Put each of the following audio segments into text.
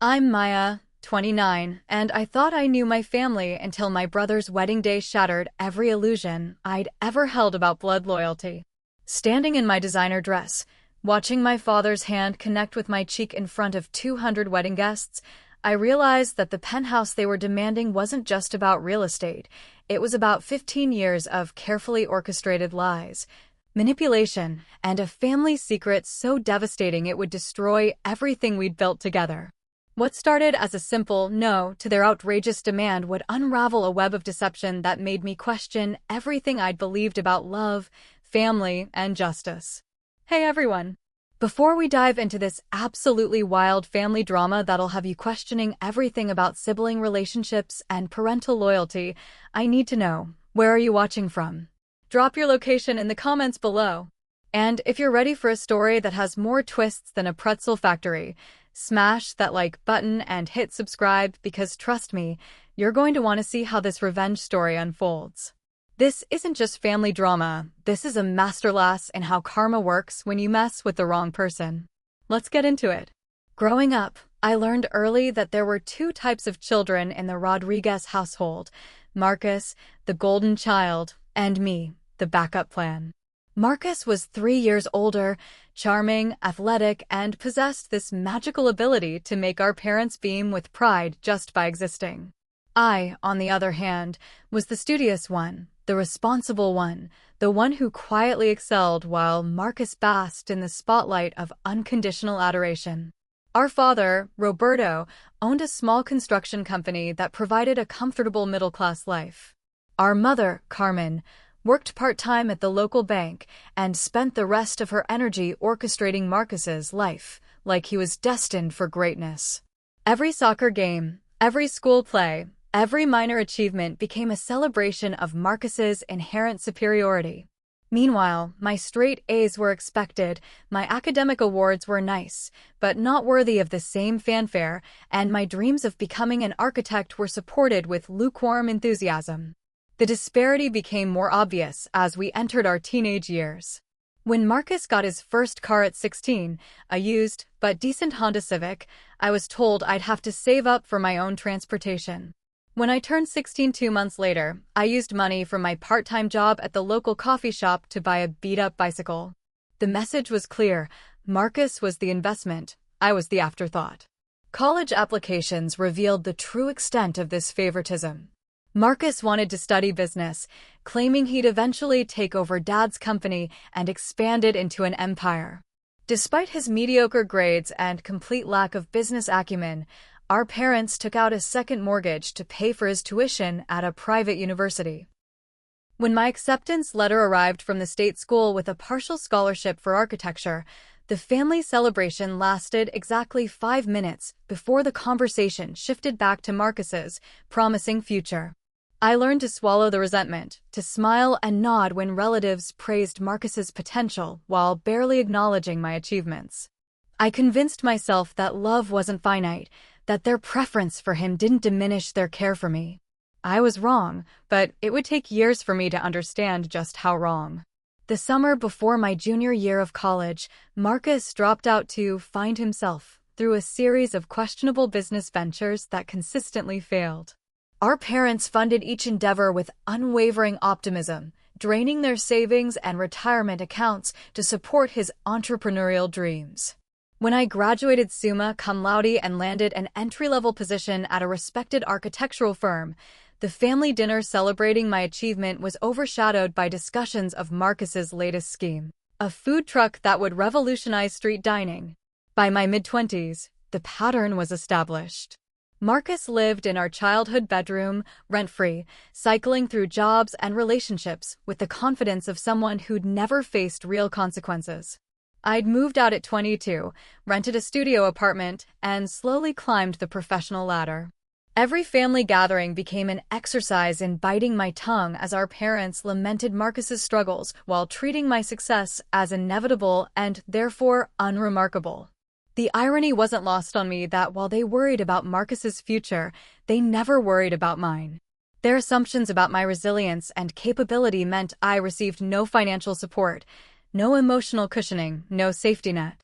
I'm Maya, 29, and I thought I knew my family until my brother's wedding day shattered every illusion I'd ever held about blood loyalty. Standing in my designer dress, watching my father's hand connect with my cheek in front of 200 wedding guests, I realized that the penthouse they were demanding wasn't just about real estate. It was about 15 years of carefully orchestrated lies, manipulation, and a family secret so devastating it would destroy everything we'd built together. What started as a simple no to their outrageous demand would unravel a web of deception that made me question everything I'd believed about love, family, and justice. Hey everyone! Before we dive into this absolutely wild family drama that'll have you questioning everything about sibling relationships and parental loyalty, I need to know, where are you watching from? Drop your location in the comments below. And if you're ready for a story that has more twists than a pretzel factory, smash that like button and hit subscribe because trust me, you're going to want to see how this revenge story unfolds. This isn't just family drama, this is a masterclass in how karma works when you mess with the wrong person. Let's get into it. Growing up, I learned early that there were two types of children in the Rodriguez household: Marcus, the golden child, and me, the backup plan. Marcus was 3 years older, charming, athletic, and possessed this magical ability to make our parents beam with pride just by existing. I, on the other hand, was the studious one, the responsible one, the one who quietly excelled while Marcus basked in the spotlight of unconditional adoration. Our father, Roberto, owned a small construction company that provided a comfortable middle-class life. Our mother, Carmen, worked part-time at the local bank and spent the rest of her energy orchestrating Marcus's life, like he was destined for greatness. Every soccer game, every school play, every minor achievement became a celebration of Marcus's inherent superiority. Meanwhile, my straight A's were expected, my academic awards were nice, but not worthy of the same fanfare, and my dreams of becoming an architect were supported with lukewarm enthusiasm. The disparity became more obvious as we entered our teenage years. When Marcus got his first car at 16, a used but decent Honda Civic, I was told I'd have to save up for my own transportation. When I turned 16 2 months later, I used money from my part-time job at the local coffee shop to buy a beat-up bicycle. The message was clear: Marcus was the investment, I was the afterthought. College applications revealed the true extent of this favoritism. Marcus wanted to study business, claiming he'd eventually take over Dad's company and expand it into an empire. Despite his mediocre grades and complete lack of business acumen, our parents took out a second mortgage to pay for his tuition at a private university. When my acceptance letter arrived from the state school with a partial scholarship for architecture, the family celebration lasted exactly 5 minutes before the conversation shifted back to Marcus's promising future. I learned to swallow the resentment, to smile and nod when relatives praised Marcus's potential while barely acknowledging my achievements. I convinced myself that love wasn't finite, that their preference for him didn't diminish their care for me. I was wrong, but it would take years for me to understand just how wrong. The summer before my junior year of college, Marcus dropped out to find himself through a series of questionable business ventures that consistently failed. Our parents funded each endeavor with unwavering optimism, draining their savings and retirement accounts to support his entrepreneurial dreams. When I graduated summa cum laude and landed an entry-level position at a respected architectural firm, the family dinner celebrating my achievement was overshadowed by discussions of Marcus's latest scheme, a food truck that would revolutionize street dining. By my mid-20s, the pattern was established. Marcus lived in our childhood bedroom, rent-free, cycling through jobs and relationships with the confidence of someone who'd never faced real consequences. I'd moved out at 22, rented a studio apartment, and slowly climbed the professional ladder. Every family gathering became an exercise in biting my tongue as our parents lamented Marcus's struggles while treating my success as inevitable and therefore unremarkable. The irony wasn't lost on me that while they worried about Marcus's future, they never worried about mine. Their assumptions about my resilience and capability meant I received no financial support, no emotional cushioning, no safety net.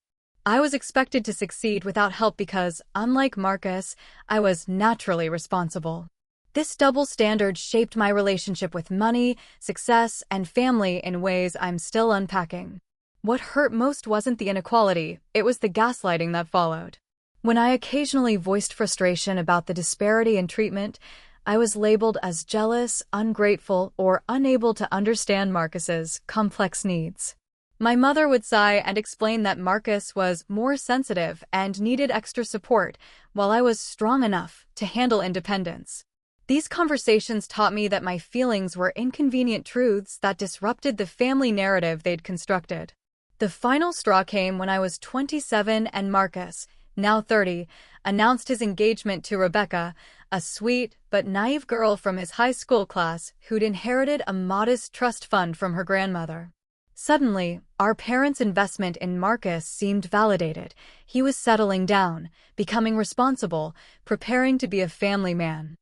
I was expected to succeed without help because, unlike Marcus, I was naturally responsible. This double standard shaped my relationship with money, success, and family in ways I'm still unpacking. What hurt most wasn't the inequality, it was the gaslighting that followed. When I occasionally voiced frustration about the disparity in treatment, I was labeled as jealous, ungrateful, or unable to understand Marcus's complex needs. My mother would sigh and explain that Marcus was more sensitive and needed extra support, while I was strong enough to handle independence. These conversations taught me that my feelings were inconvenient truths that disrupted the family narrative they'd constructed. The final straw came when I was 27 and Marcus, now 30, announced his engagement to Rebecca, a sweet but naive girl from his high school class who'd inherited a modest trust fund from her grandmother. Suddenly, our parents' investment in Marcus seemed validated. He was settling down, becoming responsible, preparing to be a family man.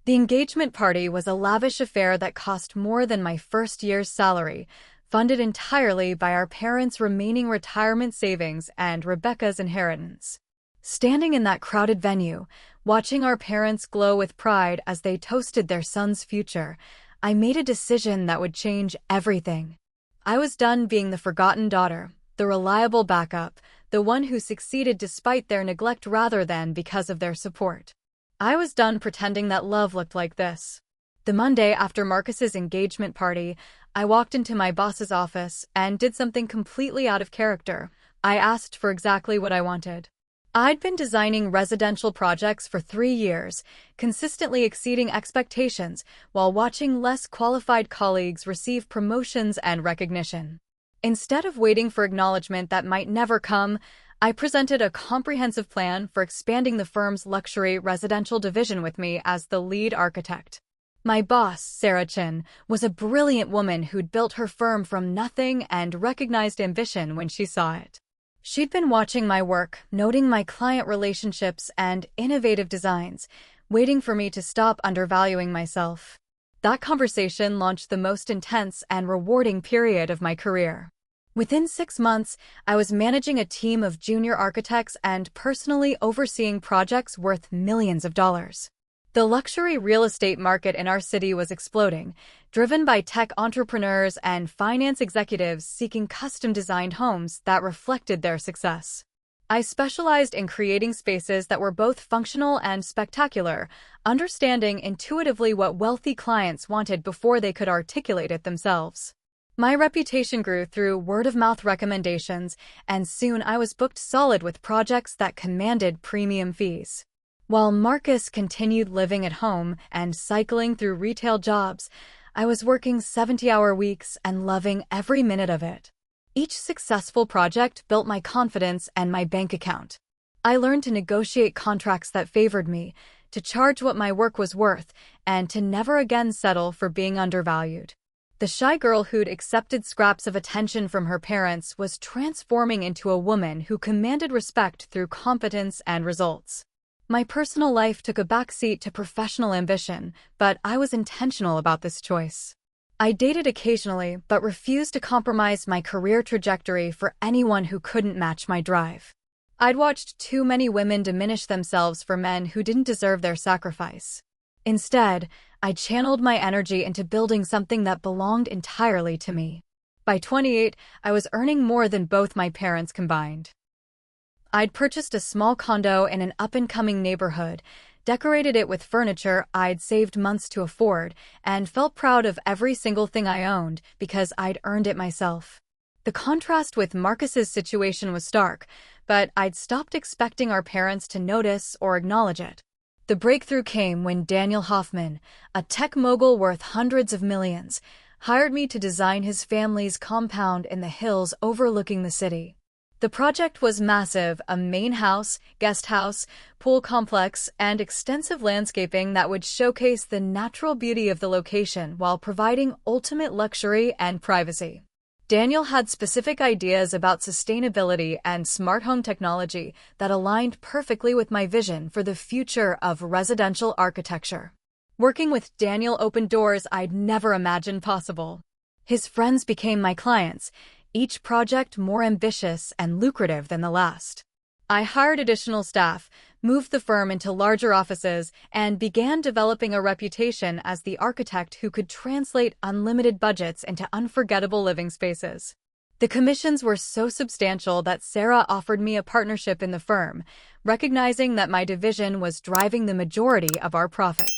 The engagement party was a lavish affair that cost more than my first year's salary, funded entirely by our parents' remaining retirement savings and Rebecca's inheritance. Standing in that crowded venue, watching our parents glow with pride as they toasted their son's future, I made a decision that would change everything. I was done being the forgotten daughter, the reliable backup, the one who succeeded despite their neglect rather than because of their support. I was done pretending that love looked like this. The Monday after Marcus's engagement party, I walked into my boss's office and did something completely out of character. I asked for exactly what I wanted. I'd been designing residential projects for 3 years, consistently exceeding expectations while watching less qualified colleagues receive promotions and recognition. Instead of waiting for acknowledgement that might never come, I presented a comprehensive plan for expanding the firm's luxury residential division with me as the lead architect. My boss, Sarah Chin, was a brilliant woman who'd built her firm from nothing and recognized ambition when she saw it. She'd been watching my work, noting my client relationships and innovative designs, waiting for me to stop undervaluing myself. That conversation launched the most intense and rewarding period of my career. Within 6 months, I was managing a team of junior architects and personally overseeing projects worth millions of dollars. The luxury real estate market in our city was exploding, driven by tech entrepreneurs and finance executives seeking custom-designed homes that reflected their success. I specialized in creating spaces that were both functional and spectacular, understanding intuitively what wealthy clients wanted before they could articulate it themselves. My reputation grew through word-of-mouth recommendations, and soon I was booked solid with projects that commanded premium fees. While Marcus continued living at home and cycling through retail jobs, I was working 70-hour weeks and loving every minute of it. Each successful project built my confidence and my bank account. I learned to negotiate contracts that favored me, to charge what my work was worth, and to never again settle for being undervalued. The shy girl who'd accepted scraps of attention from her parents was transforming into a woman who commanded respect through competence and results. My personal life took a backseat to professional ambition, but I was intentional about this choice. I dated occasionally, but refused to compromise my career trajectory for anyone who couldn't match my drive. I'd watched too many women diminish themselves for men who didn't deserve their sacrifice. Instead, I channeled my energy into building something that belonged entirely to me. By 28, I was earning more than both my parents combined. I'd purchased a small condo in an up-and-coming neighborhood, decorated it with furniture I'd saved months to afford, and felt proud of every single thing I owned because I'd earned it myself. The contrast with Marcus's situation was stark, but I'd stopped expecting our parents to notice or acknowledge it. The breakthrough came when Daniel Hoffman, a tech mogul worth hundreds of millions, hired me to design his family's compound in the hills overlooking the city. The project was massive, a main house, guest house, pool complex, and extensive landscaping that would showcase the natural beauty of the location while providing ultimate luxury and privacy. Daniel had specific ideas about sustainability and smart home technology that aligned perfectly with my vision for the future of residential architecture. Working with Daniel opened doors I'd never imagined possible. His friends became my clients, each project more ambitious and lucrative than the last. I hired additional staff, moved the firm into larger offices, and began developing a reputation as the architect who could translate unlimited budgets into unforgettable living spaces. The commissions were so substantial that Sarah offered me a partnership in the firm, recognizing that my division was driving the majority of our profits.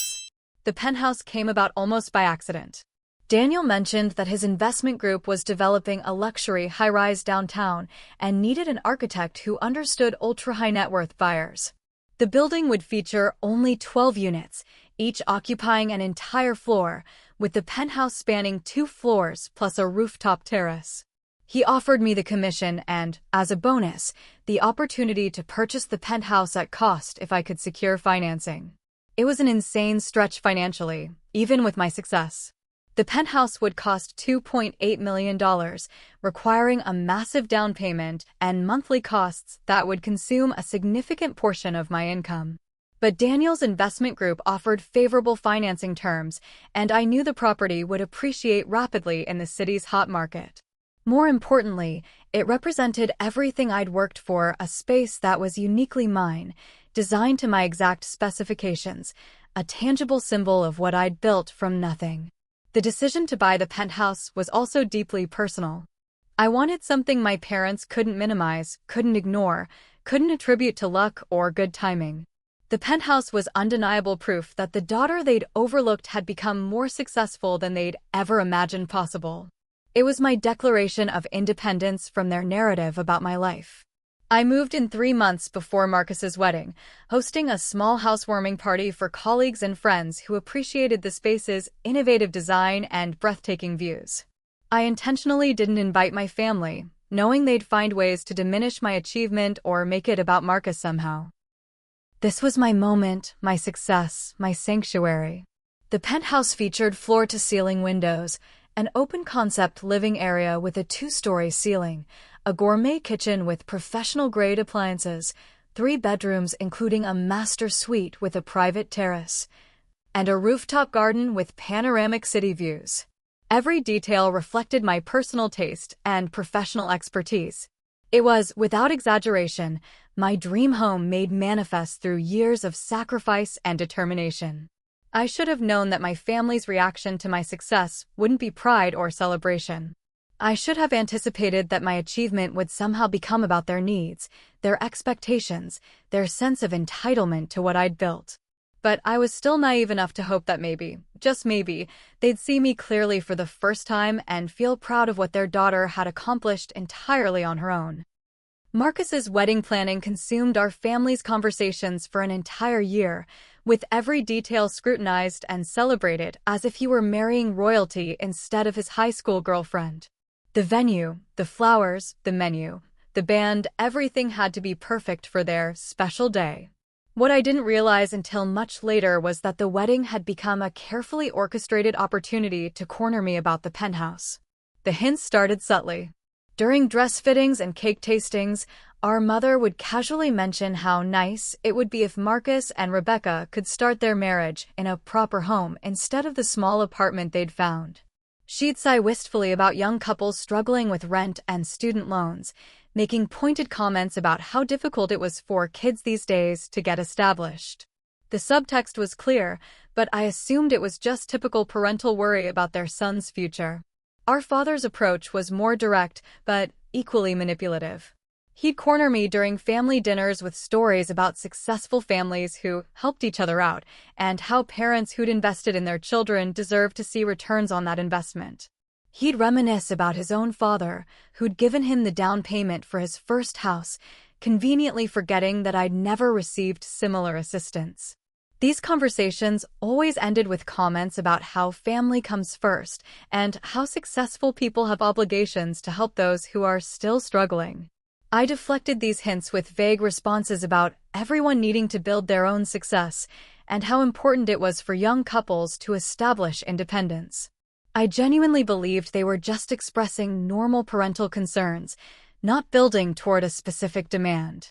The Penthouse came about almost by accident. Daniel mentioned that his investment group was developing a luxury high-rise downtown and needed an architect who understood ultra-high net worth buyers. The building would feature only 12 units, each occupying an entire floor, with the penthouse spanning 2 floors plus a rooftop terrace. He offered me the commission and, as a bonus, the opportunity to purchase the penthouse at cost if I could secure financing. It was an insane stretch financially, even with my success. The penthouse would cost $2.8 million, requiring a massive down payment and monthly costs that would consume a significant portion of my income. But Daniel's investment group offered favorable financing terms, and I knew the property would appreciate rapidly in the city's hot market. More importantly, it represented everything I'd worked for, a space that was uniquely mine, designed to my exact specifications, a tangible symbol of what I'd built from nothing. The decision to buy the penthouse was also deeply personal. I wanted something my parents couldn't minimize, couldn't ignore, couldn't attribute to luck or good timing. The penthouse was undeniable proof that the daughter they'd overlooked had become more successful than they'd ever imagined possible. It was my declaration of independence from their narrative about my life. I moved in 3 months before Marcus's wedding, hosting a small housewarming party for colleagues and friends who appreciated the space's innovative design and breathtaking views. I intentionally didn't invite my family, knowing they'd find ways to diminish my achievement or make it about Marcus somehow. This was my moment, my success, my sanctuary. The penthouse featured floor-to-ceiling windows, an open-concept living area with a 2-story ceiling, a gourmet kitchen with professional-grade appliances, 3 bedrooms including a master suite with a private terrace, and a rooftop garden with panoramic city views. Every detail reflected my personal taste and professional expertise. It was, without exaggeration, my dream home made manifest through years of sacrifice and determination. I should have known that my family's reaction to my success wouldn't be pride or celebration. I should have anticipated that my achievement would somehow become about their needs, their expectations, their sense of entitlement to what I'd built. But I was still naive enough to hope that maybe, just maybe, they'd see me clearly for the first time and feel proud of what their daughter had accomplished entirely on her own. Marcus's wedding planning consumed our family's conversations for an entire year, with every detail scrutinized and celebrated as if he were marrying royalty instead of his high school girlfriend. The venue, the flowers, the menu, the band, everything had to be perfect for their special day. What I didn't realize until much later was that the wedding had become a carefully orchestrated opportunity to corner me about the penthouse. The hints started subtly. During dress fittings and cake tastings, our mother would casually mention how nice it would be if Marcus and Rebecca could start their marriage in a proper home instead of the small apartment they'd found. She'd sigh wistfully about young couples struggling with rent and student loans, making pointed comments about how difficult it was for kids these days to get established. The subtext was clear, but I assumed it was just typical parental worry about their son's future. Our father's approach was more direct, but equally manipulative. He'd corner me during family dinners with stories about successful families who helped each other out, and how parents who'd invested in their children deserved to see returns on that investment. He'd reminisce about his own father, who'd given him the down payment for his first house, conveniently forgetting that I'd never received similar assistance. These conversations always ended with comments about how family comes first, and how successful people have obligations to help those who are still struggling. I deflected these hints with vague responses about everyone needing to build their own success, and how important it was for young couples to establish independence. I genuinely believed they were just expressing normal parental concerns, not building toward a specific demand.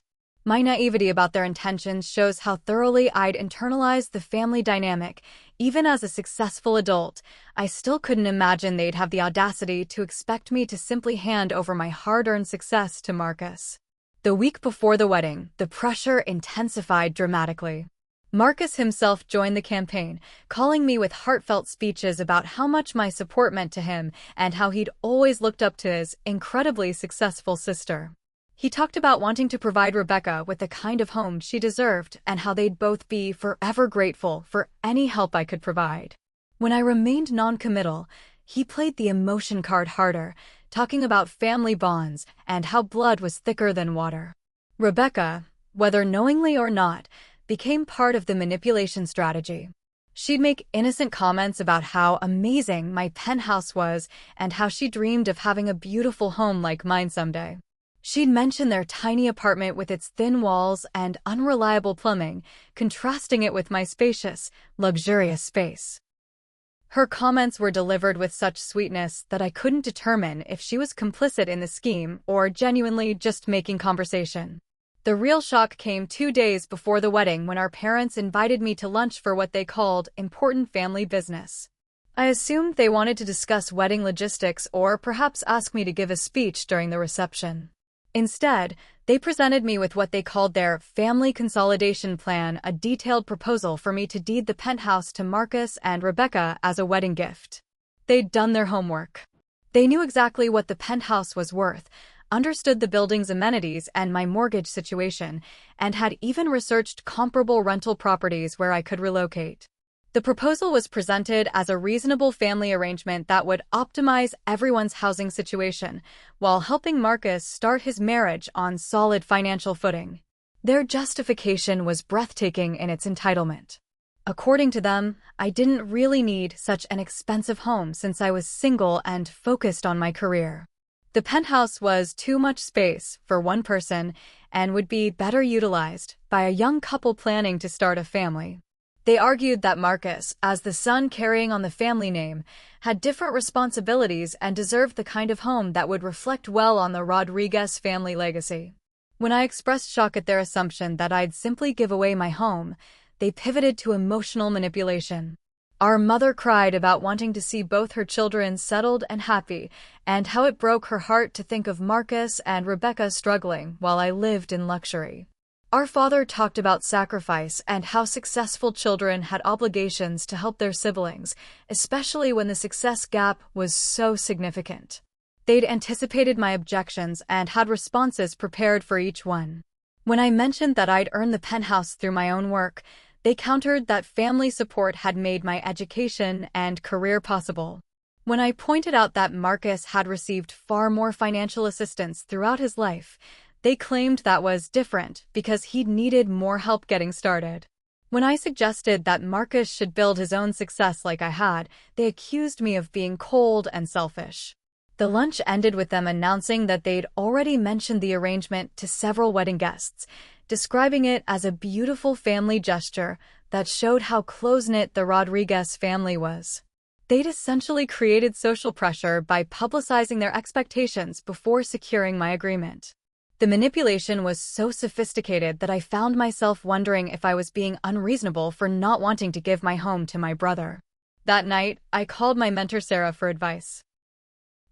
My naivety about their intentions shows how thoroughly I'd internalized the family dynamic. Even as a successful adult, I still couldn't imagine they'd have the audacity to expect me to simply hand over my hard-earned success to Marcus. The week before the wedding, the pressure intensified dramatically. Marcus himself joined the campaign, calling me with heartfelt speeches about how much my support meant to him and how he'd always looked up to his incredibly successful sister. He talked about wanting to provide Rebecca with the kind of home she deserved and how they'd both be forever grateful for any help I could provide. When I remained non-committal, he played the emotion card harder, talking about family bonds and how blood was thicker than water. Rebecca, whether knowingly or not, became part of the manipulation strategy. She'd make innocent comments about how amazing my penthouse was and how she dreamed of having a beautiful home like mine someday. She'd mention their tiny apartment with its thin walls and unreliable plumbing, contrasting it with my spacious, luxurious space. Her comments were delivered with such sweetness that I couldn't determine if she was complicit in the scheme or genuinely just making conversation. The real shock came 2 days before the wedding when our parents invited me to lunch for what they called important family business. I assumed they wanted to discuss wedding logistics or perhaps ask me to give a speech during the reception. Instead, they presented me with what they called their family consolidation plan, a detailed proposal for me to deed the penthouse to Marcus and Rebecca as a wedding gift. They'd done their homework. They knew exactly what the penthouse was worth, understood the building's amenities and my mortgage situation, and had even researched comparable rental properties where I could relocate. The proposal was presented as a reasonable family arrangement that would optimize everyone's housing situation, while helping Marcus start his marriage on solid financial footing. Their justification was breathtaking in its entitlement. According to them, I didn't really need such an expensive home since I was single and focused on my career. The penthouse was too much space for one person and would be better utilized by a young couple planning to start a family. They argued that Marcus, as the son carrying on the family name, had different responsibilities and deserved the kind of home that would reflect well on the Rodriguez family legacy. When I expressed shock at their assumption that I'd simply give away my home, they pivoted to emotional manipulation. Our mother cried about wanting to see both her children settled and happy, and how it broke her heart to think of Marcus and Rebecca struggling while I lived in luxury. Our father talked about sacrifice and how successful children had obligations to help their siblings, especially when the success gap was so significant. They'd anticipated my objections and had responses prepared for each one. When I mentioned that I'd earned the penthouse through my own work, they countered that family support had made my education and career possible. When I pointed out that Marcus had received far more financial assistance throughout his life, they claimed that was different because he'd needed more help getting started. When I suggested that Marcus should build his own success like I had, they accused me of being cold and selfish. The lunch ended with them announcing that they'd already mentioned the arrangement to several wedding guests, describing it as a beautiful family gesture that showed how close-knit the Rodriguez family was. They'd essentially created social pressure by publicizing their expectations before securing my agreement. The manipulation was so sophisticated that I found myself wondering if I was being unreasonable for not wanting to give my home to my brother. That night, I called my mentor Sarah for advice.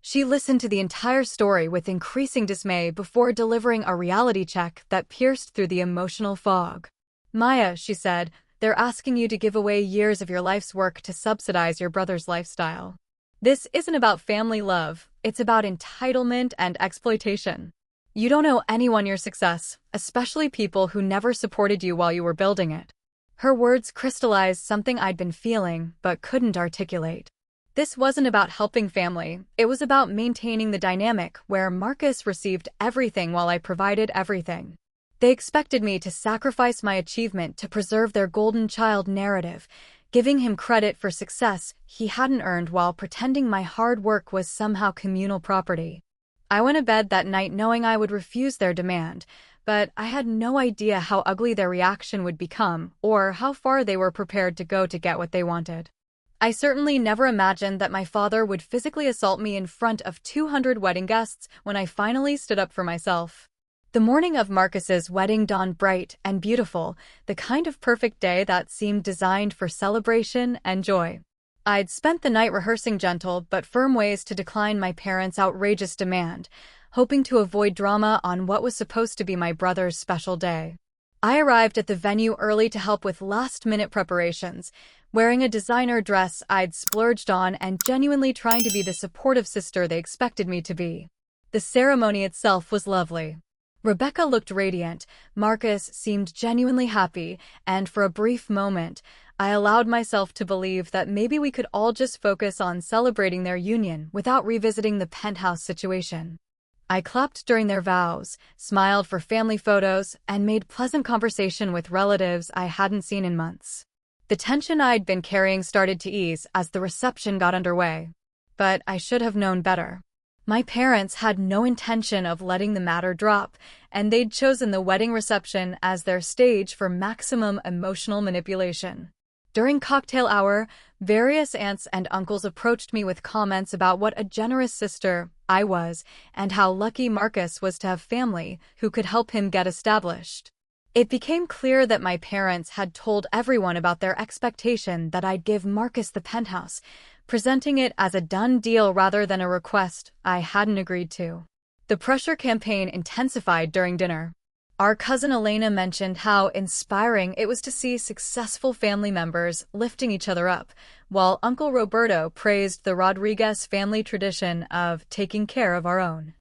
She listened to the entire story with increasing dismay before delivering a reality check that pierced through the emotional fog. "Maya," she said, "they're asking you to give away years of your life's work to subsidize your brother's lifestyle. This isn't about family love, it's about entitlement and exploitation. You don't owe anyone your success, especially people who never supported you while you were building it." Her words crystallized something I'd been feeling but couldn't articulate. This wasn't about helping family, it was about maintaining the dynamic where Marcus received everything while I provided everything. They expected me to sacrifice my achievement to preserve their golden child narrative, giving him credit for success he hadn't earned while pretending my hard work was somehow communal property. I went to bed that night knowing I would refuse their demand, but I had no idea how ugly their reaction would become or how far they were prepared to go to get what they wanted. I certainly never imagined that my father would physically assault me in front of 200 wedding guests when I finally stood up for myself. The morning of Marcus's wedding dawned bright and beautiful, the kind of perfect day that seemed designed for celebration and joy. I'd spent the night rehearsing gentle but firm ways to decline my parents' outrageous demand, hoping to avoid drama on what was supposed to be my brother's special day. I arrived at the venue early to help with last-minute preparations, wearing a designer dress I'd splurged on and genuinely trying to be the supportive sister they expected me to be. The ceremony itself was lovely. Rebecca looked radiant, Marcus seemed genuinely happy, and for a brief moment, I allowed myself to believe that maybe we could all just focus on celebrating their union without revisiting the penthouse situation. I clapped during their vows, smiled for family photos, and made pleasant conversation with relatives I hadn't seen in months. The tension I'd been carrying started to ease as the reception got underway. But I should have known better. My parents had no intention of letting the matter drop, and they'd chosen the wedding reception as their stage for maximum emotional manipulation. During cocktail hour, various aunts and uncles approached me with comments about what a generous sister I was and how lucky Marcus was to have family who could help him get established. It became clear that my parents had told everyone about their expectation that I'd give Marcus the penthouse, presenting it as a done deal rather than a request I hadn't agreed to. The pressure campaign intensified during dinner. Our cousin Elena mentioned how inspiring it was to see successful family members lifting each other up, while Uncle Roberto praised the Rodriguez family tradition of taking care of our own.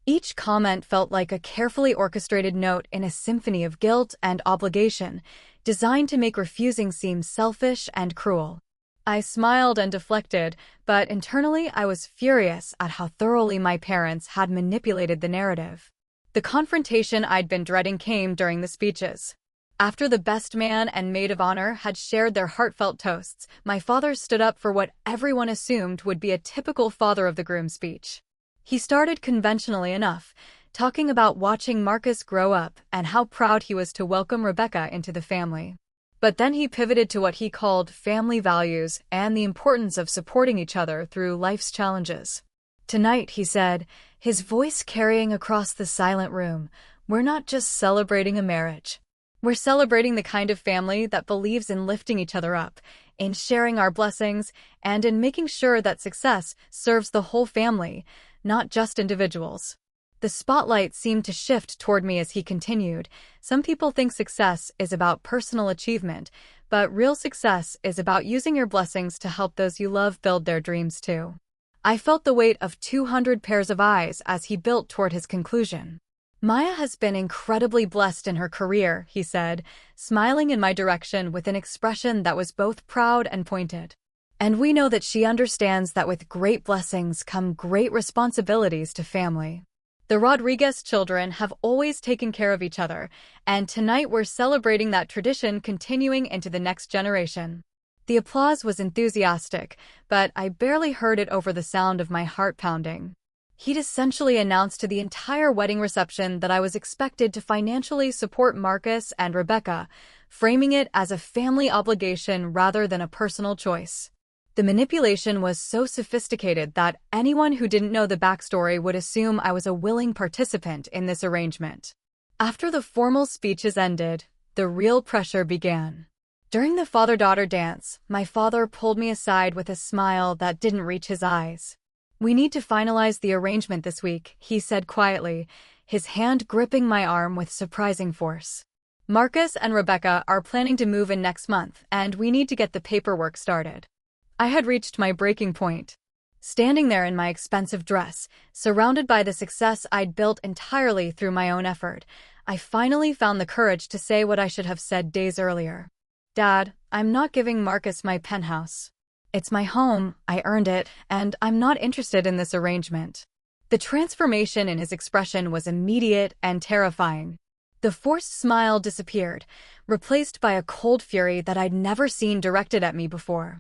Each comment felt like a carefully orchestrated note in a symphony of guilt and obligation, designed to make refusing seem selfish and cruel. I smiled and deflected, but internally I was furious at how thoroughly my parents had manipulated the narrative. The confrontation I'd been dreading came during the speeches. After the best man and maid of honor had shared their heartfelt toasts, my father stood up for what everyone assumed would be a typical father of the groom speech. He started conventionally enough, talking about watching Marcus grow up and how proud he was to welcome Rebecca into the family. But then he pivoted to what he called family values and the importance of supporting each other through life's challenges. Tonight, he said, his voice carrying across the silent room, we're not just celebrating a marriage. We're celebrating the kind of family that believes in lifting each other up, in sharing our blessings, and in making sure that success serves the whole family, not just individuals. The spotlight seemed to shift toward me as he continued. Some people think success is about personal achievement, but real success is about using your blessings to help those you love build their dreams too. I felt the weight of 200 pairs of eyes as he built toward his conclusion. Maya has been incredibly blessed in her career, he said, smiling in my direction with an expression that was both proud and pointed. And we know that she understands that with great blessings come great responsibilities to family. The Rodriguez children have always taken care of each other, and tonight we're celebrating that tradition continuing into the next generation. The applause was enthusiastic, but I barely heard it over the sound of my heart pounding. He'd essentially announced to the entire wedding reception that I was expected to financially support Marcus and Rebecca, framing it as a family obligation rather than a personal choice. The manipulation was so sophisticated that anyone who didn't know the backstory would assume I was a willing participant in this arrangement. After the formal speeches ended, the real pressure began. During the father-daughter dance, my father pulled me aside with a smile that didn't reach his eyes. We need to finalize the arrangement this week, he said quietly, his hand gripping my arm with surprising force. Marcus and Rebecca are planning to move in next month, and we need to get the paperwork started. I had reached my breaking point. Standing there in my expensive dress, surrounded by the success I'd built entirely through my own effort, I finally found the courage to say what I should have said days earlier. Dad, I'm not giving Marcus my penthouse. It's my home, I earned it, and I'm not interested in this arrangement. The transformation in his expression was immediate and terrifying. The forced smile disappeared, replaced by a cold fury that I'd never seen directed at me before.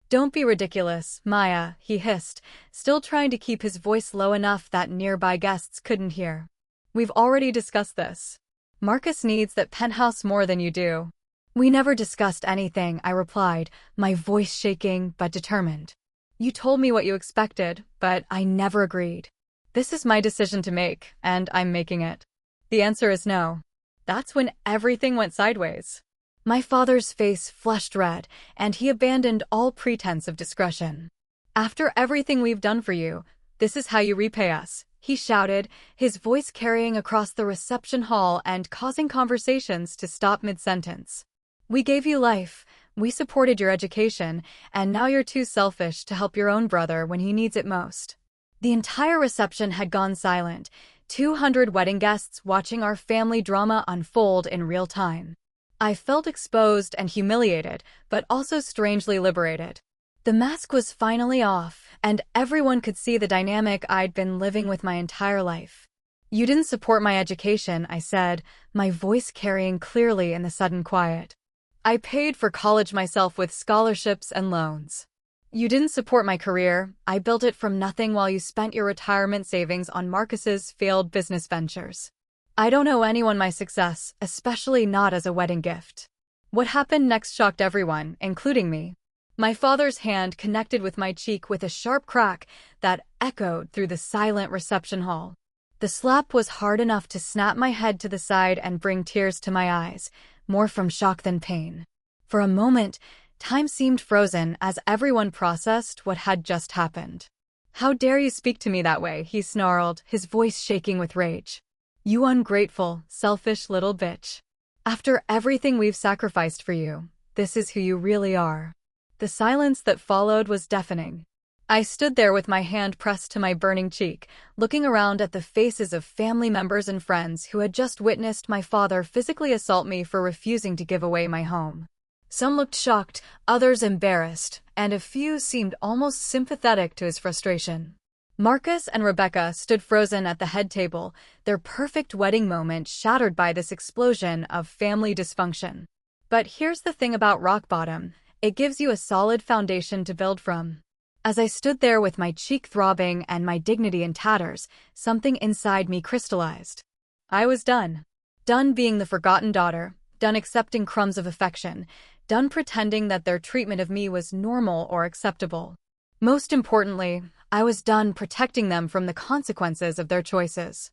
Don't be ridiculous, Maya, he hissed, still trying to keep his voice low enough that nearby guests couldn't hear. We've already discussed this. Marcus needs that penthouse more than you do. We never discussed anything, I replied, my voice shaking but determined. You told me what you expected, but I never agreed. This is my decision to make, and I'm making it. The answer is no. That's when everything went sideways. My father's face flushed red, and he abandoned all pretense of discretion. After everything we've done for you, this is how you repay us, he shouted, his voice carrying across the reception hall and causing conversations to stop mid-sentence. We gave you life, we supported your education, and now you're too selfish to help your own brother when he needs it most. The entire reception had gone silent, 200 wedding guests watching our family drama unfold in real time. I felt exposed and humiliated, but also strangely liberated. The mask was finally off, and everyone could see the dynamic I'd been living with my entire life. You didn't support my education, I said, my voice carrying clearly in the sudden quiet. I paid for college myself with scholarships and loans. You didn't support my career. I built it from nothing while you spent your retirement savings on Marcus's failed business ventures. I don't owe anyone my success, especially not as a wedding gift. What happened next shocked everyone, including me. My father's hand connected with my cheek with a sharp crack that echoed through the silent reception hall. The slap was hard enough to snap my head to the side and bring tears to my eyes, more from shock than pain. For a moment, time seemed frozen as everyone processed what had just happened. How dare you speak to me that way, he snarled, his voice shaking with rage. You ungrateful, selfish little bitch. After everything we've sacrificed for you, this is who you really are. The silence that followed was deafening. I stood there with my hand pressed to my burning cheek, looking around at the faces of family members and friends who had just witnessed my father physically assault me for refusing to give away my home. Some looked shocked, others embarrassed, and a few seemed almost sympathetic to his frustration. Marcus and Rebecca stood frozen at the head table, their perfect wedding moment shattered by this explosion of family dysfunction. But here's the thing about rock bottom, it gives you a solid foundation to build from. As I stood there with my cheek throbbing and my dignity in tatters, something inside me crystallized. I was done. Done being the forgotten daughter, done accepting crumbs of affection, done pretending that their treatment of me was normal or acceptable. Most importantly, I was done protecting them from the consequences of their choices.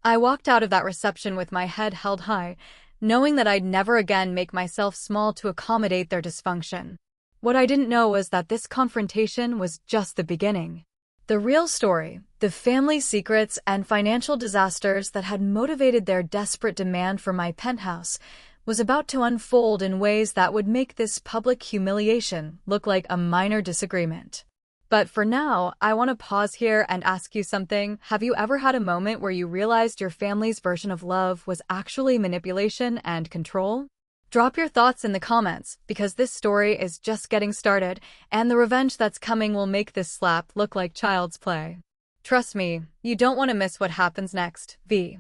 I walked out of that reception with my head held high, knowing that I'd never again make myself small to accommodate their dysfunction. What I didn't know was that this confrontation was just the beginning. The real story, the family secrets and financial disasters that had motivated their desperate demand for my penthouse, was about to unfold in ways that would make this public humiliation look like a minor disagreement. But for now, I want to pause here and ask you something. Have you ever had a moment where you realized your family's version of love was actually manipulation and control? Drop your thoughts in the comments, because this story is just getting started, and the revenge that's coming will make this slap look like child's play. Trust me, you don't want to miss what happens next. V.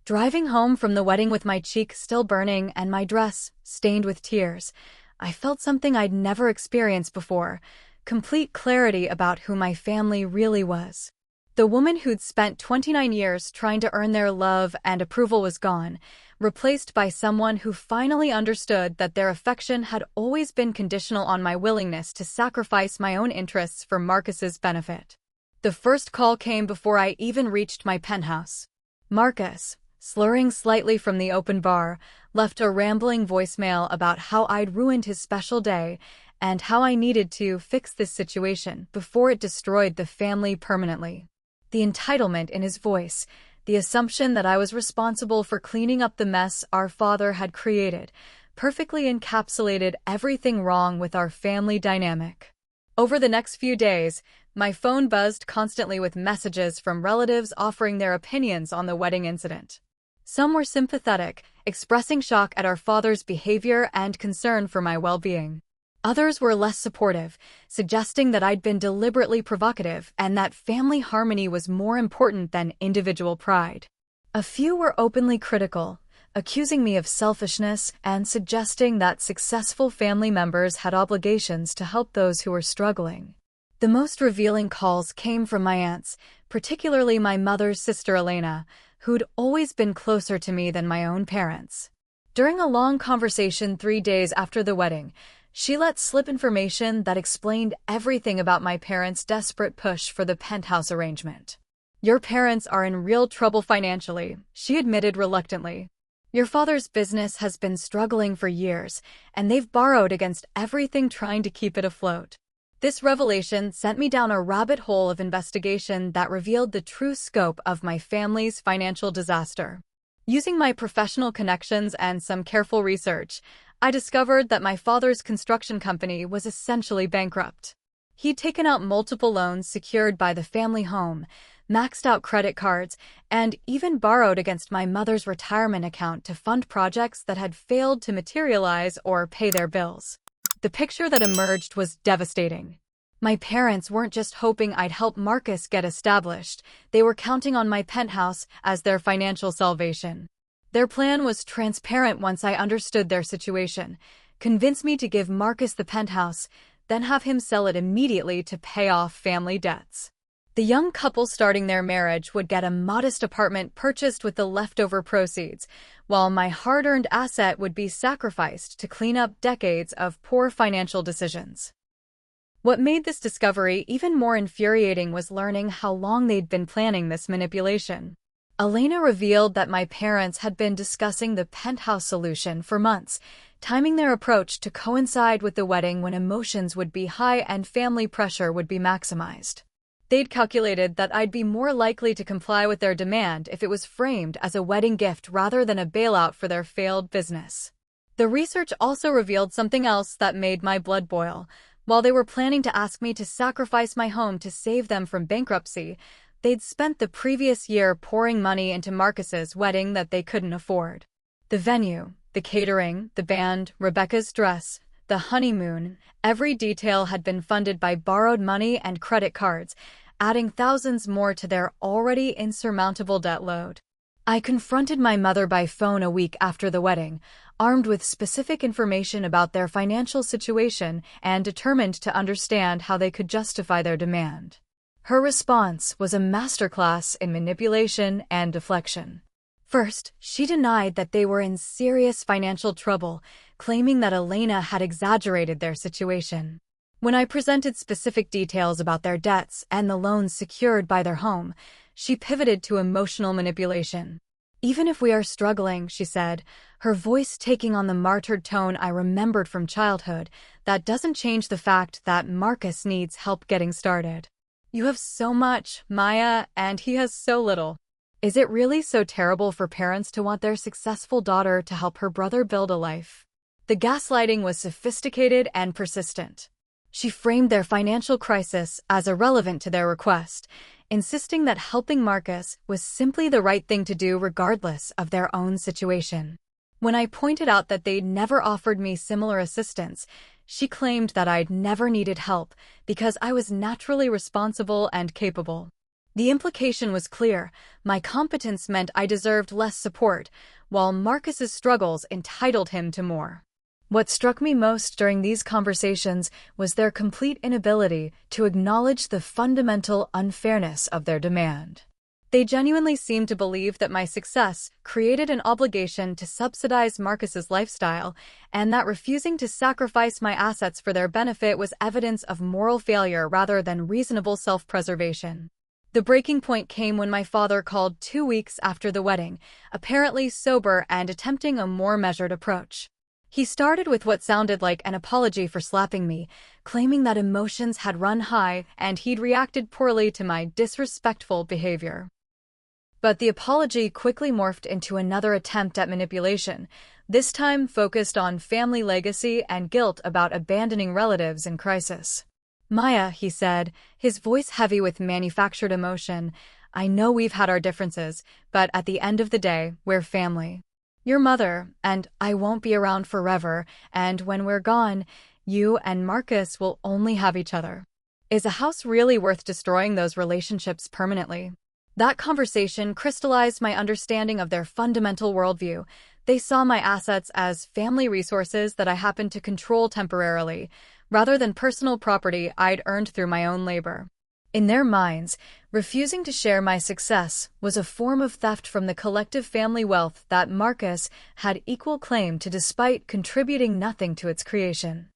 Driving home from the wedding with my cheek still burning and my dress stained with tears, I felt something I'd never experienced before, complete clarity about who my family really was. The woman who'd spent 29 years trying to earn their love and approval was gone, replaced by someone who finally understood that their affection had always been conditional on my willingness to sacrifice my own interests for Marcus's benefit. The first call came before I even reached my penthouse. Marcus, slurring slightly from the open bar, left a rambling voicemail about how I'd ruined his special day and how I needed to fix this situation before it destroyed the family permanently. The entitlement in his voice, the assumption that I was responsible for cleaning up the mess our father had created, perfectly encapsulated everything wrong with our family dynamic. Over the next few days, my phone buzzed constantly with messages from relatives offering their opinions on the wedding incident. Some were sympathetic, expressing shock at our father's behavior and concern for my well-being. Others were less supportive, suggesting that I'd been deliberately provocative and that family harmony was more important than individual pride. A few were openly critical, accusing me of selfishness and suggesting that successful family members had obligations to help those who were struggling. The most revealing calls came from my aunts, particularly my mother's sister Elena, who'd always been closer to me than my own parents. During a long conversation 3 days after the wedding, she let slip information that explained everything about my parents' desperate push for the penthouse arrangement. Your parents are in real trouble financially, she admitted reluctantly. Your father's business has been struggling for years, and they've borrowed against everything trying to keep it afloat. This revelation sent me down a rabbit hole of investigation that revealed the true scope of my family's financial disaster. Using my professional connections and some careful research, I discovered that my father's construction company was essentially bankrupt. He'd taken out multiple loans secured by the family home, maxed out credit cards, and even borrowed against my mother's retirement account to fund projects that had failed to materialize or pay their bills. The picture that emerged was devastating. My parents weren't just hoping I'd help Marcus get established, they were counting on my penthouse as their financial salvation. Their plan was transparent once I understood their situation: convince me to give Marcus the penthouse, then have him sell it immediately to pay off family debts. The young couple starting their marriage would get a modest apartment purchased with the leftover proceeds, while my hard-earned asset would be sacrificed to clean up decades of poor financial decisions. What made this discovery even more infuriating was learning how long they'd been planning this manipulation. Elena revealed that my parents had been discussing the penthouse solution for months, timing their approach to coincide with the wedding when emotions would be high and family pressure would be maximized. They'd calculated that I'd be more likely to comply with their demand if it was framed as a wedding gift rather than a bailout for their failed business. The research also revealed something else that made my blood boil. While they were planning to ask me to sacrifice my home to save them from bankruptcy, they'd spent the previous year pouring money into Marcus's wedding that they couldn't afford. The venue, the catering, the band, Rebecca's dress, the honeymoon, every detail had been funded by borrowed money and credit cards, adding thousands more to their already insurmountable debt load. I confronted my mother by phone a week after the wedding, armed with specific information about their financial situation and determined to understand how they could justify their demand. Her response was a masterclass in manipulation and deflection. First, she denied that they were in serious financial trouble, claiming that Elena had exaggerated their situation. When I presented specific details about their debts and the loans secured by their home, she pivoted to emotional manipulation. "Even if we are struggling," she said, her voice taking on the martyred tone I remembered from childhood, "that doesn't change the fact that Marcus needs help getting started. You have so much, Maya, and he has so little. Is it really so terrible for parents to want their successful daughter to help her brother build a life?" The gaslighting was sophisticated and persistent. She framed their financial crisis as irrelevant to their request, insisting that helping Marcus was simply the right thing to do regardless of their own situation. When I pointed out that they'd never offered me similar assistance, she claimed that I'd never needed help because I was naturally responsible and capable. The implication was clear: my competence meant I deserved less support, while Marcus's struggles entitled him to more. What struck me most during these conversations was their complete inability to acknowledge the fundamental unfairness of their demand. They genuinely seemed to believe that my success created an obligation to subsidize Marcus's lifestyle, and that refusing to sacrifice my assets for their benefit was evidence of moral failure rather than reasonable self-preservation. The breaking point came when my father called 2 weeks after the wedding, apparently sober and attempting a more measured approach. He started with what sounded like an apology for slapping me, claiming that emotions had run high and he'd reacted poorly to my disrespectful behavior. But the apology quickly morphed into another attempt at manipulation, this time focused on family legacy and guilt about abandoning relatives in crisis. "Maya," he said, his voice heavy with manufactured emotion, "I know we've had our differences, but at the end of the day, we're family. Your mother and I won't be around forever, and when we're gone, you and Marcus will only have each other. Is a house really worth destroying those relationships permanently?" That conversation crystallized my understanding of their fundamental worldview. They saw my assets as family resources that I happened to control temporarily, rather than personal property I'd earned through my own labor. In their minds, refusing to share my success was a form of theft from the collective family wealth that Marcus had equal claim to despite contributing nothing to its creation.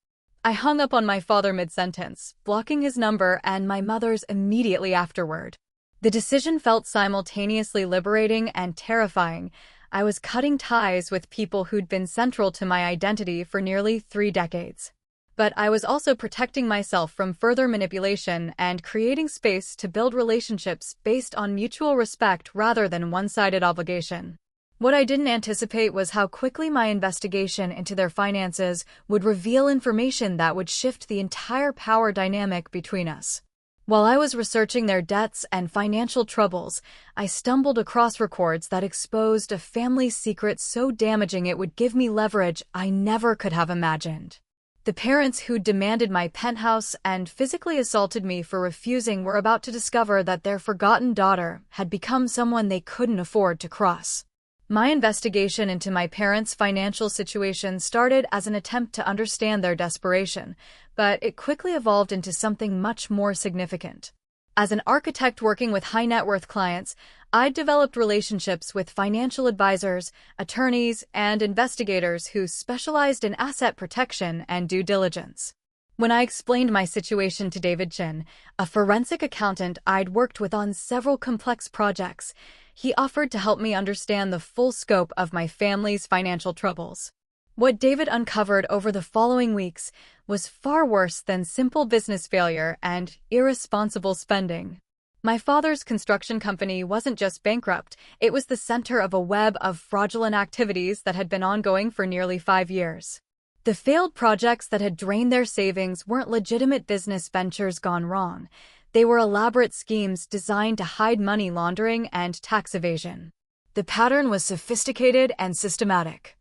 I hung up on my father mid-sentence, blocking his number and my mother's immediately afterward. The decision felt simultaneously liberating and terrifying. I was cutting ties with people who'd been central to my identity for nearly 3 decades. But I was also protecting myself from further manipulation and creating space to build relationships based on mutual respect rather than one-sided obligation. What I didn't anticipate was how quickly my investigation into their finances would reveal information that would shift the entire power dynamic between us. While I was researching their debts and financial troubles, I stumbled across records that exposed a family secret so damaging it would give me leverage I never could have imagined. The parents who demanded my penthouse and physically assaulted me for refusing were about to discover that their forgotten daughter had become someone they couldn't afford to cross. My investigation into my parents' financial situation started as an attempt to understand their desperation, but it quickly evolved into something much more significant. As an architect working with high-net-worth clients, I'd developed relationships with financial advisors, attorneys, and investigators who specialized in asset protection and due diligence. When I explained my situation to David Chin, a forensic accountant I'd worked with on several complex projects, he offered to help me understand the full scope of my family's financial troubles. What David uncovered over the following weeks was far worse than simple business failure and irresponsible spending. My father's construction company wasn't just bankrupt, it was the center of a web of fraudulent activities that had been ongoing for nearly 5 years. The failed projects that had drained their savings weren't legitimate business ventures gone wrong. They were elaborate schemes designed to hide money laundering and tax evasion. The pattern was sophisticated and systematic.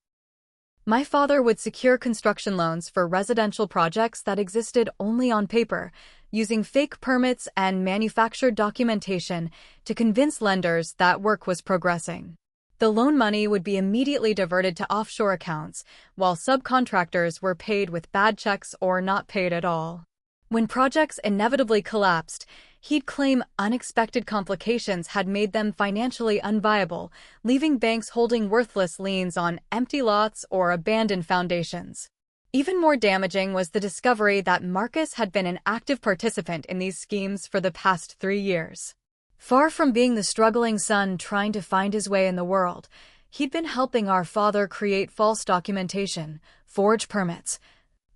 My father would secure construction loans for residential projects that existed only on paper, using fake permits and manufactured documentation to convince lenders that work was progressing. The loan money would be immediately diverted to offshore accounts, while subcontractors were paid with bad checks or not paid at all. When projects inevitably collapsed, he'd claim unexpected complications had made them financially unviable, leaving banks holding worthless liens on empty lots or abandoned foundations. Even more damaging was the discovery that Marcus had been an active participant in these schemes for the past 3 years. Far from being the struggling son trying to find his way in the world, he'd been helping our father create false documentation, forge permits,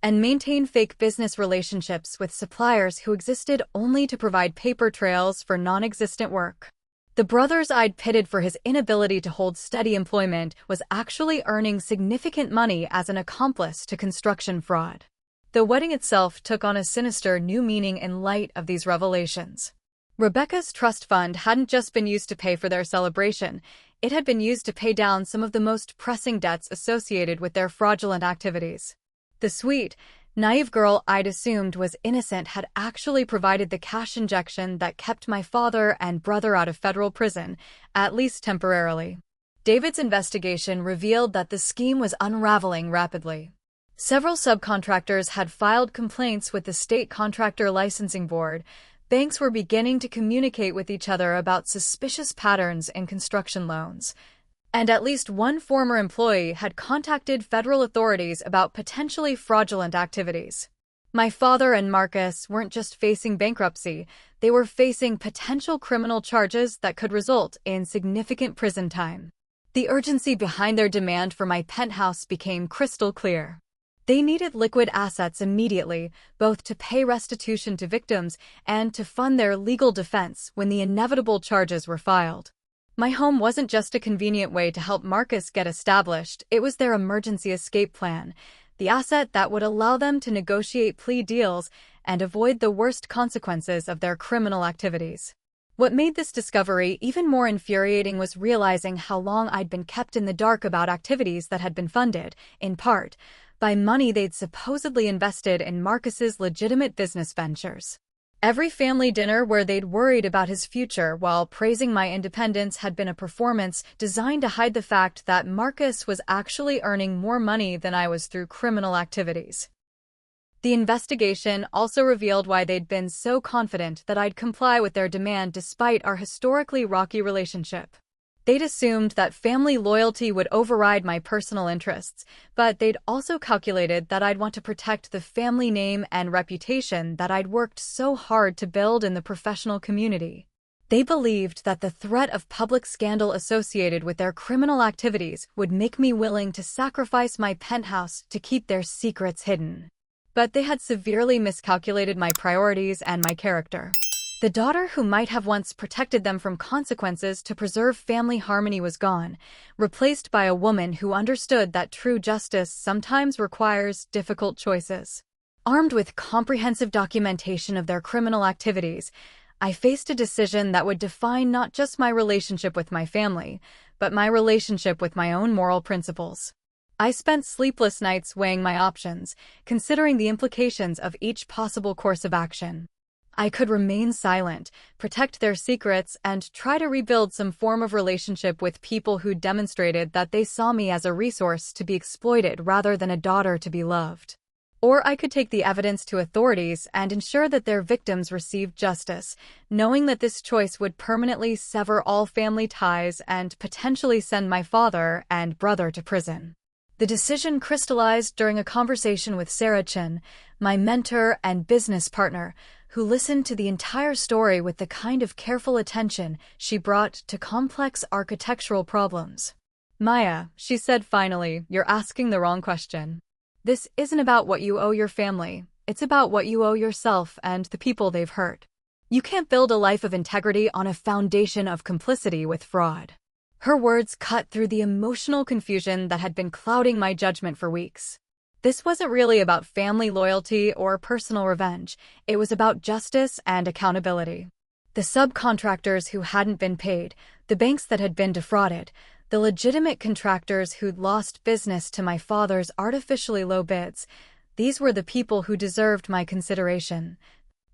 and maintain fake business relationships with suppliers who existed only to provide paper trails for non-existent work. The brothers I'd pitted for his inability to hold steady employment was actually earning significant money as an accomplice to construction fraud. The wedding itself took on a sinister new meaning in light of these revelations. Rebecca's trust fund hadn't just been used to pay for their celebration, it had been used to pay down some of the most pressing debts associated with their fraudulent activities. The sweet, naive girl I'd assumed was innocent had actually provided the cash injection that kept my father and brother out of federal prison, at least temporarily. David's investigation revealed that the scheme was unraveling rapidly. Several subcontractors had filed complaints with the state contractor licensing board. Banks were beginning to communicate with each other about suspicious patterns in construction loans. And at least one former employee had contacted federal authorities about potentially fraudulent activities. My father and Marcus weren't just facing bankruptcy, they were facing potential criminal charges that could result in significant prison time. The urgency behind their demand for my penthouse became crystal clear. They needed liquid assets immediately, both to pay restitution to victims and to fund their legal defense when the inevitable charges were filed. My home wasn't just a convenient way to help Marcus get established, it was their emergency escape plan, the asset that would allow them to negotiate plea deals and avoid the worst consequences of their criminal activities. What made this discovery even more infuriating was realizing how long I'd been kept in the dark about activities that had been funded, in part, by money they'd supposedly invested in Marcus's legitimate business ventures. Every family dinner where they'd worried about his future while praising my independence had been a performance designed to hide the fact that Marcus was actually earning more money than I was through criminal activities. The investigation also revealed why they'd been so confident that I'd comply with their demand despite our historically rocky relationship. They'd assumed that family loyalty would override my personal interests, but they'd also calculated that I'd want to protect the family name and reputation that I'd worked so hard to build in the professional community. They believed that the threat of public scandal associated with their criminal activities would make me willing to sacrifice my penthouse to keep their secrets hidden. But they had severely miscalculated my priorities and my character. The daughter who might have once protected them from consequences to preserve family harmony was gone, replaced by a woman who understood that true justice sometimes requires difficult choices. Armed with comprehensive documentation of their criminal activities, I faced a decision that would define not just my relationship with my family, but my relationship with my own moral principles. I spent sleepless nights weighing my options, considering the implications of each possible course of action. I could remain silent, protect their secrets, and try to rebuild some form of relationship with people who demonstrated that they saw me as a resource to be exploited rather than a daughter to be loved. Or I could take the evidence to authorities and ensure that their victims received justice, knowing that this choice would permanently sever all family ties and potentially send my father and brother to prison. The decision crystallized during a conversation with Sarah Chin, my mentor and business partner, who listened to the entire story with the kind of careful attention she brought to complex architectural problems. "Maya," she said finally, "you're asking the wrong question. This isn't about what you owe your family, it's about what you owe yourself and the people they've hurt. You can't build a life of integrity on a foundation of complicity with fraud." Her words cut through the emotional confusion that had been clouding my judgment for weeks. This wasn't really about family loyalty or personal revenge, it was about justice and accountability. The subcontractors who hadn't been paid, the banks that had been defrauded, the legitimate contractors who'd lost business to my father's artificially low bids, these were the people who deserved my consideration,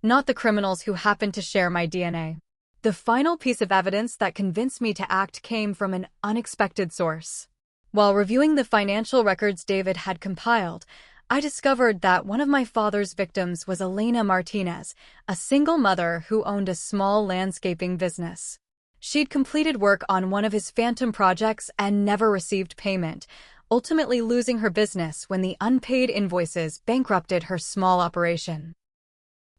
not the criminals who happened to share my DNA. The final piece of evidence that convinced me to act came from an unexpected source. While reviewing the financial records David had compiled, I discovered that one of my father's victims was Elena Martinez, a single mother who owned a small landscaping business. She'd completed work on one of his phantom projects and never received payment, ultimately losing her business when the unpaid invoices bankrupted her small operation.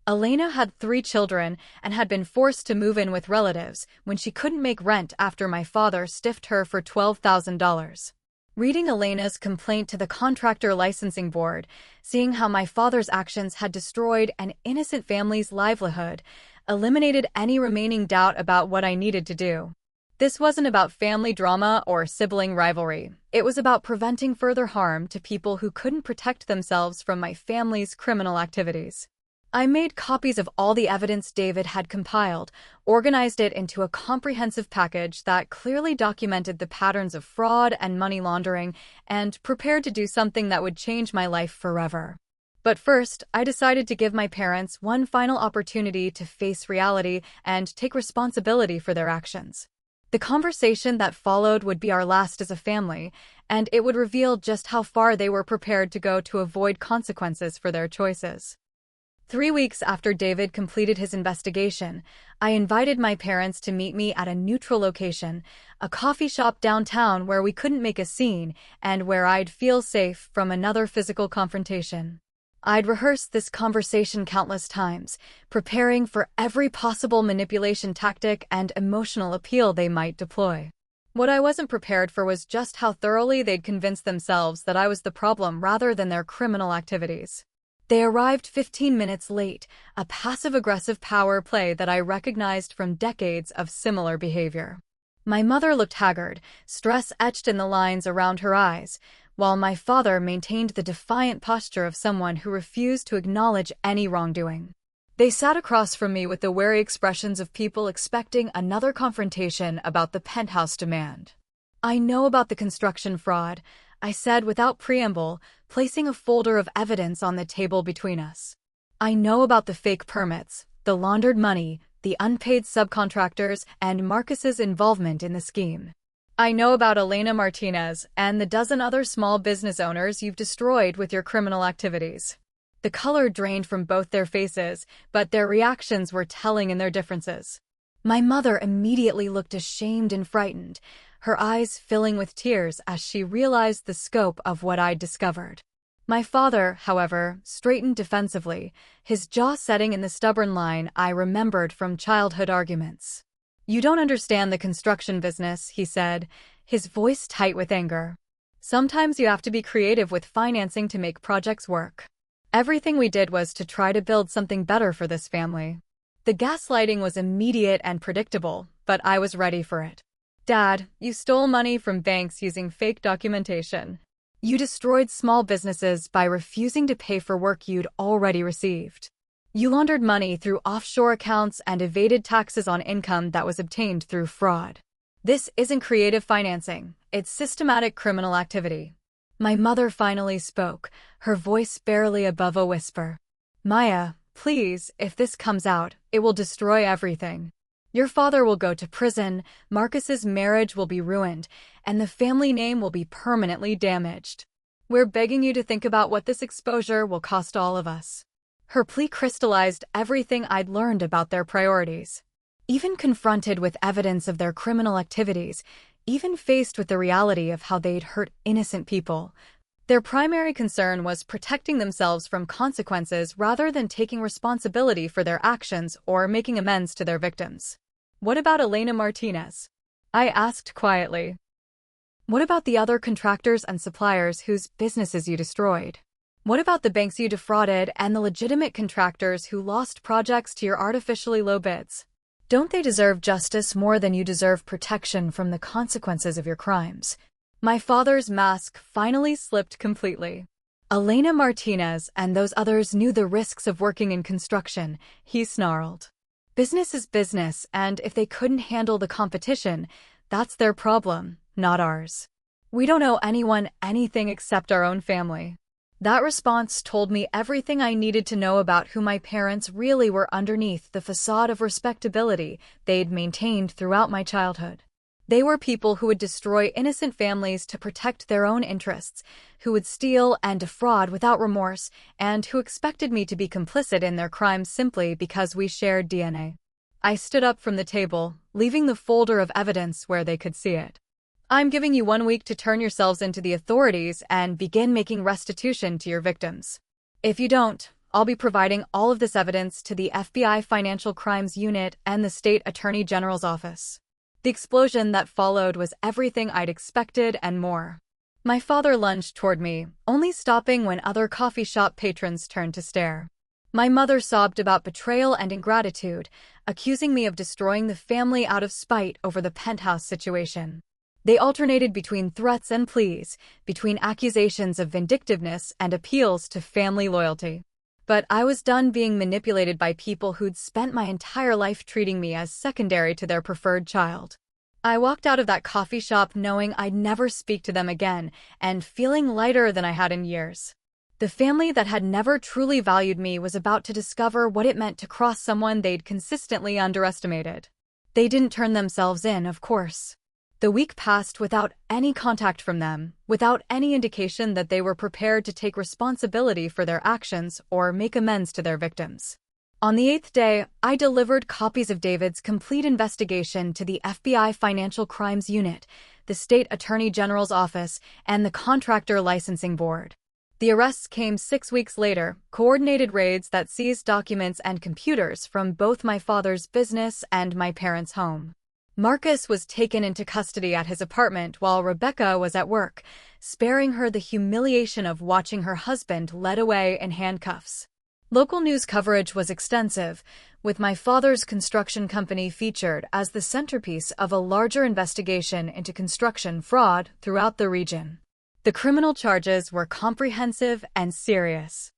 Elena had 3 children and had been forced to move in with relatives when she couldn't make rent after my father stiffed her for $12,000. Reading Elena's complaint to the Contractor Licensing Board, seeing how my father's actions had destroyed an innocent family's livelihood, eliminated any remaining doubt about what I needed to do. This wasn't about family drama or sibling rivalry. It was about preventing further harm to people who couldn't protect themselves from my family's criminal activities. I made copies of all the evidence David had compiled, organized it into a comprehensive package that clearly documented the patterns of fraud and money laundering, and prepared to do something that would change my life forever. But first, I decided to give my parents one final opportunity to face reality and take responsibility for their actions. The conversation that followed would be our last as a family, and it would reveal just how far they were prepared to go to avoid consequences for their choices. 3 weeks after David completed his investigation, I invited my parents to meet me at a neutral location, a coffee shop downtown where we couldn't make a scene and where I'd feel safe from another physical confrontation. I'd rehearsed this conversation countless times, preparing for every possible manipulation tactic and emotional appeal they might deploy. What I wasn't prepared for was just how thoroughly they'd convinced themselves that I was the problem rather than their criminal activities. They arrived 15 minutes late, a passive-aggressive power play that I recognized from decades of similar behavior. My mother looked haggard, stress etched in the lines around her eyes, while my father maintained the defiant posture of someone who refused to acknowledge any wrongdoing. They sat across from me with the wary expressions of people expecting another confrontation about the penthouse demand. "I know about the construction fraud," I said without preamble, placing a folder of evidence on the table between us. "I know about the fake permits, the laundered money, the unpaid subcontractors, and Marcus's involvement in the scheme. I know about Elena Martinez and the dozen other small business owners you've destroyed with your criminal activities." The color drained from both their faces, but their reactions were telling in their differences. My mother immediately looked ashamed and frightened, her eyes filling with tears as she realized the scope of what I'd discovered. My father, however, straightened defensively, his jaw setting in the stubborn line I remembered from childhood arguments. "You don't understand the construction business," he said, his voice tight with anger. "Sometimes you have to be creative with financing to make projects work. Everything we did was to try to build something better for this family." The gaslighting was immediate and predictable, but I was ready for it. "Dad, you stole money from banks using fake documentation. You destroyed small businesses by refusing to pay for work you'd already received. You laundered money through offshore accounts and evaded taxes on income that was obtained through fraud. This isn't creative financing, it's systematic criminal activity." My mother finally spoke, her voice barely above a whisper. "Maya, please, if this comes out, it will destroy everything. Your father will go to prison, Marcus's marriage will be ruined, and the family name will be permanently damaged. We're begging you to think about what this exposure will cost all of us." Her plea crystallized everything I'd learned about their priorities. Even confronted with evidence of their criminal activities, even faced with the reality of how they'd hurt innocent people, their primary concern was protecting themselves from consequences rather than taking responsibility for their actions or making amends to their victims. "What about Elena Martinez?" I asked quietly. "What about the other contractors and suppliers whose businesses you destroyed? What about the banks you defrauded and the legitimate contractors who lost projects to your artificially low bids? Don't they deserve justice more than you deserve protection from the consequences of your crimes?" My father's mask finally slipped completely. "Elena Martinez and those others knew the risks of working in construction," he snarled. "Business is business, and if they couldn't handle the competition, that's their problem, not ours. We don't owe anyone anything except our own family." That response told me everything I needed to know about who my parents really were underneath the facade of respectability they'd maintained throughout my childhood. They were people who would destroy innocent families to protect their own interests, who would steal and defraud without remorse, and who expected me to be complicit in their crimes simply because we shared DNA. I stood up from the table, leaving the folder of evidence where they could see it. "I'm giving you 1 week to turn yourselves into the authorities and begin making restitution to your victims. If you don't, I'll be providing all of this evidence to the FBI Financial Crimes Unit and the State Attorney General's office." The explosion that followed was everything I'd expected and more. My father lunged toward me, only stopping when other coffee shop patrons turned to stare. My mother sobbed about betrayal and ingratitude, accusing me of destroying the family out of spite over the Penthouse situation. They alternated between threats and pleas, between accusations of vindictiveness and appeals to family loyalty. But I was done being manipulated by people who'd spent my entire life treating me as secondary to their preferred child. I walked out of that coffee shop knowing I'd never speak to them again and feeling lighter than I had in years. The family that had never truly valued me was about to discover what it meant to cross someone they'd consistently underestimated. They didn't turn themselves in, of course. The week passed without any contact from them, without any indication that they were prepared to take responsibility for their actions or make amends to their victims. On the 8th day, I delivered copies of David's complete investigation to the FBI Financial Crimes Unit, the State Attorney General's office, and the Contractor Licensing Board. The arrests came 6 weeks later, coordinated raids that seized documents and computers from both my father's business and my parents' home. Marcus was taken into custody at his apartment while Rebecca was at work, sparing her the humiliation of watching her husband led away in handcuffs. Local news coverage was extensive, with my father's construction company featured as the centerpiece of a larger investigation into construction fraud throughout the region. The criminal charges were comprehensive and serious.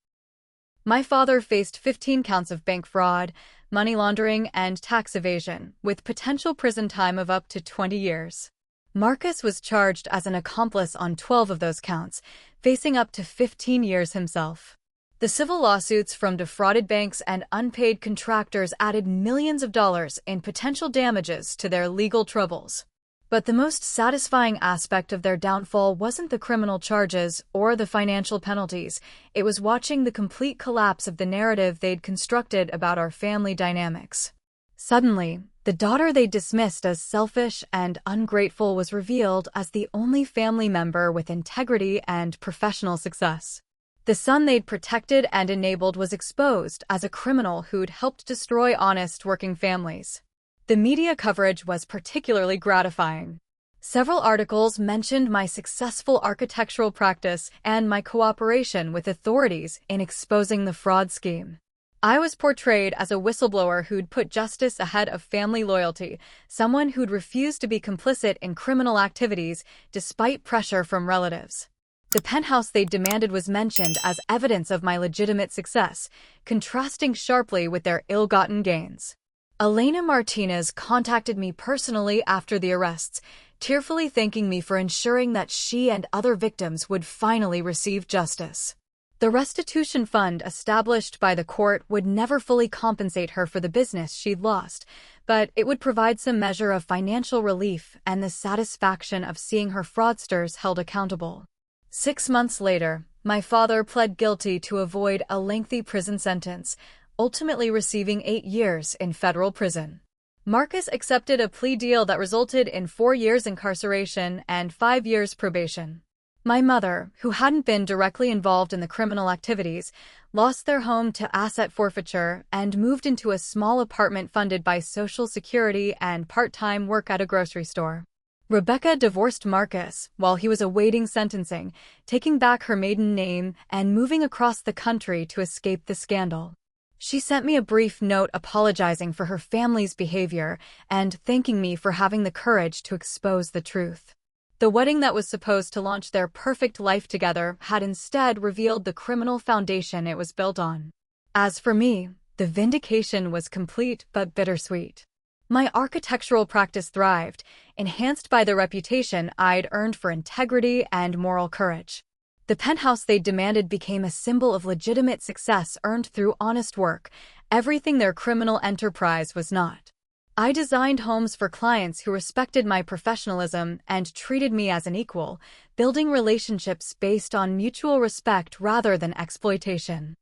My father faced 15 counts of bank fraud, money laundering, and tax evasion, with potential prison time of up to 20 years. Marcus was charged as an accomplice on 12 of those counts, facing up to 15 years himself. The civil lawsuits from defrauded banks and unpaid contractors added millions of dollars in potential damages to their legal troubles. But the most satisfying aspect of their downfall wasn't the criminal charges or the financial penalties. It was watching the complete collapse of the narrative they'd constructed about our family dynamics. Suddenly, the daughter they dismissed as selfish and ungrateful was revealed as the only family member with integrity and professional success. The son they'd protected and enabled was exposed as a criminal who'd helped destroy honest working families. The media coverage was particularly gratifying. Several articles mentioned my successful architectural practice and my cooperation with authorities in exposing the fraud scheme. I was portrayed as a whistleblower who'd put justice ahead of family loyalty, someone who'd refused to be complicit in criminal activities despite pressure from relatives. The penthouse they demanded was mentioned as evidence of my legitimate success, contrasting sharply with their ill-gotten gains. Elena Martinez contacted me personally after the arrests, tearfully thanking me for ensuring that she and other victims would finally receive justice. The restitution fund established by the court would never fully compensate her for the business she'd lost, but it would provide some measure of financial relief and the satisfaction of seeing her fraudsters held accountable. 6 months later, my father pled guilty to avoid a lengthy prison sentence, ultimately receiving 8 years in federal prison. Marcus accepted a plea deal that resulted in 4 years incarceration and 5 years probation. My mother, who hadn't been directly involved in the criminal activities, lost their home to asset forfeiture and moved into a small apartment funded by Social Security and part-time work at a grocery store. Rebecca divorced Marcus while he was awaiting sentencing, taking back her maiden name and moving across the country to escape the scandal. She sent me a brief note apologizing for her family's behavior and thanking me for having the courage to expose the truth. The wedding that was supposed to launch their perfect life together had instead revealed the criminal foundation it was built on. As for me, the vindication was complete but bittersweet. My architectural practice thrived, enhanced by the reputation I'd earned for integrity and moral courage. The penthouse they demanded became a symbol of legitimate success earned through honest work, everything their criminal enterprise was not. I designed homes for clients who respected my professionalism and treated me as an equal, building relationships based on mutual respect rather than exploitation.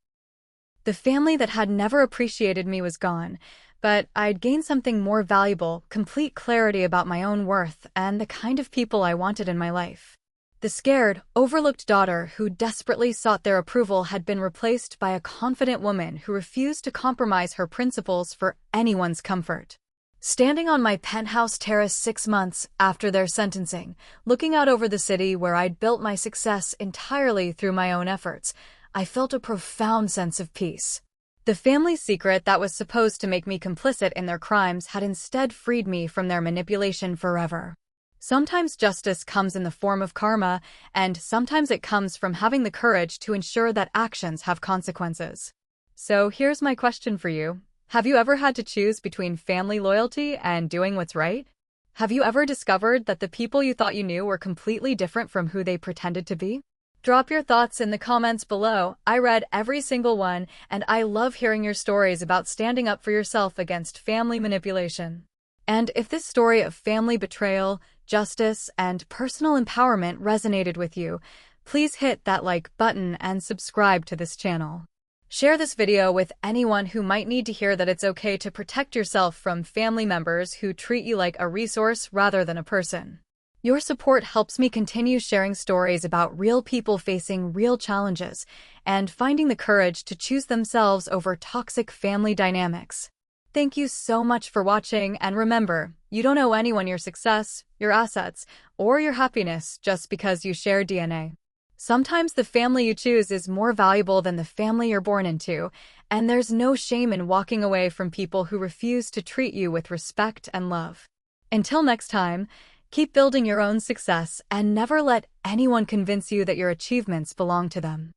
The family that had never appreciated me was gone, but I'd gained something more valuable, complete clarity about my own worth and the kind of people I wanted in my life. The scared, overlooked daughter who desperately sought their approval had been replaced by a confident woman who refused to compromise her principles for anyone's comfort. Standing on my penthouse terrace 6 months after their sentencing, looking out over the city where I'd built my success entirely through my own efforts, I felt a profound sense of peace. The family secret that was supposed to make me complicit in their crimes had instead freed me from their manipulation forever. Sometimes justice comes in the form of karma, and sometimes it comes from having the courage to ensure that actions have consequences. So here's my question for you. Have you ever had to choose between family loyalty and doing what's right? Have you ever discovered that the people you thought you knew were completely different from who they pretended to be? Drop your thoughts in the comments below. I read every single one, and I love hearing your stories about standing up for yourself against family manipulation. And if this story of family betrayal, justice, and personal empowerment resonated with you, please hit that like button and subscribe to this channel. Share this video with anyone who might need to hear that it's okay to protect yourself from family members who treat you like a resource rather than a person. Your support helps me continue sharing stories about real people facing real challenges and finding the courage to choose themselves over toxic family dynamics. Thank you so much for watching, and remember, you don't owe anyone your success, your assets, or your happiness just because you share DNA. Sometimes the family you choose is more valuable than the family you're born into, and there's no shame in walking away from people who refuse to treat you with respect and love. Until next time, keep building your own success and never let anyone convince you that your achievements belong to them.